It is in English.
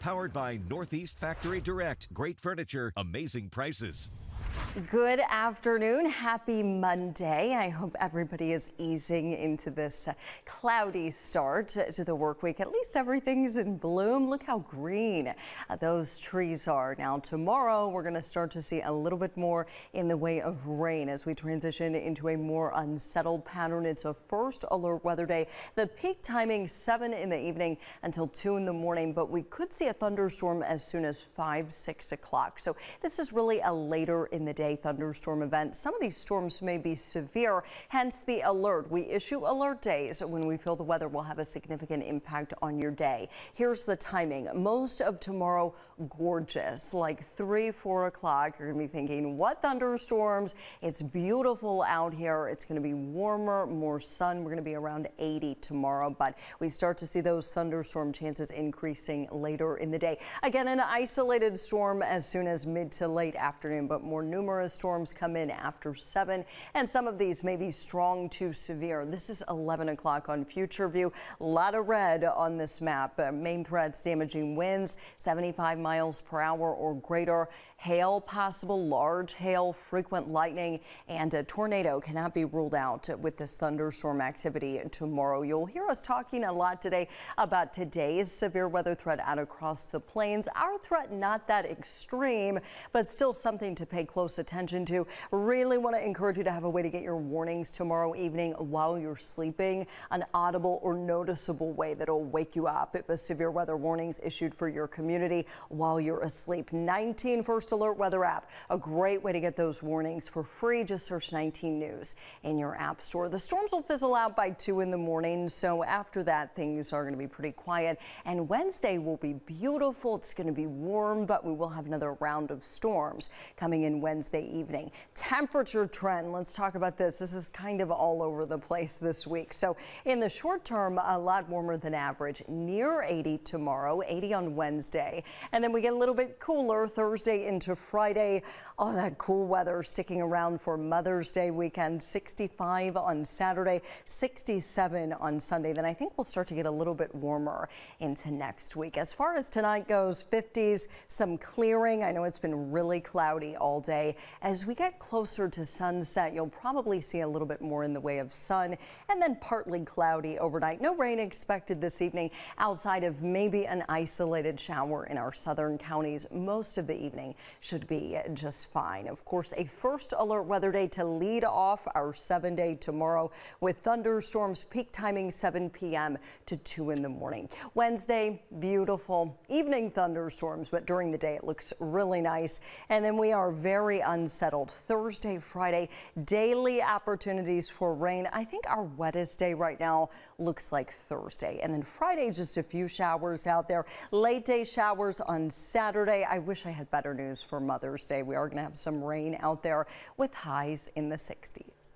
Powered by Northeast Factory Direct. Great furniture, amazing prices. Good afternoon. Happy Monday. I hope everybody is easing into this cloudy start to the work week. At least everything's in bloom. Look how green those trees are. Now tomorrow we're going to start to see a little bit more in the way of rain as we transition into a more unsettled pattern. It's a first alert weather day. The peak timing 7 in the evening until 2 in the morning, but we could see a thunderstorm as soon as 5-6 o'clock. So this is really a later in the day thunderstorm event. Some of these storms may be severe, hence the alert. We issue alert days when we feel the weather will have a significant impact on your day. Here's the timing. Most of tomorrow gorgeous, like 3-4 o'clock. You're going to be thinking, what thunderstorms? It's beautiful out here. It's going to be warmer, more sun. We're going to be around 80 tomorrow, but we start to see those thunderstorm chances increasing later in the day. Again, an isolated storm as soon as mid to late afternoon, but more numerous storms come in after 7, and some of these may be strong to severe. This is 11 o'clock on Future View. A lot of red on this map. Main threats: damaging winds, 75 miles per hour or greater. Hail possible, large hail, frequent lightning, and a tornado cannot be ruled out with this thunderstorm activity tomorrow. You'll hear us talking a lot today about today's severe weather threat out across the plains. Our threat not that extreme, but still something to pay close attention to. Really want to encourage you to have a way to get your warnings tomorrow evening while you're sleeping, an audible or noticeable way that'll wake you up if a severe weather warnings issued for your community while you're asleep. 19 First Alert Weather app, a great way to get those warnings for free. Just search 19 News in your app store. The storms will fizzle out by 2 in the morning, so after that things are going to be pretty quiet, and Wednesday will be beautiful. It's going to be warm, but we will have another round of storms coming in Wednesday evening. Temperature trend, let's talk about this. This is kind of all over the place this week. So in the short term, a lot warmer than average, near 80 tomorrow, 80 on Wednesday, and then we get a little bit cooler Thursday into Friday. All that cool weather sticking around for Mother's Day weekend. 65 on Saturday, 67 on Sunday. Then I think we'll start to get a little bit warmer into next week. As far as tonight goes, 50s, some clearing. I know it's been really cloudy all day. As we get closer to sunset, you'll probably see a little bit more in the way of sun, and then partly cloudy overnight. No rain expected this evening outside of maybe an isolated shower in our southern counties. Most of the evening should be just fine. Of course, a first alert weather day to lead off our 7-day tomorrow with thunderstorms, peak timing 7 p.m. to 2 in the morning. Wednesday, beautiful evening thunderstorms, but during the day it looks really nice. And then we are very unsettled. Thursday, Friday, daily opportunities for rain. I think our wettest day right now looks like Thursday. And then Friday, just a few showers out there. Late day showers on Saturday. I wish I had better news for Mother's Day. We are going to have some rain out there with highs in the 60s.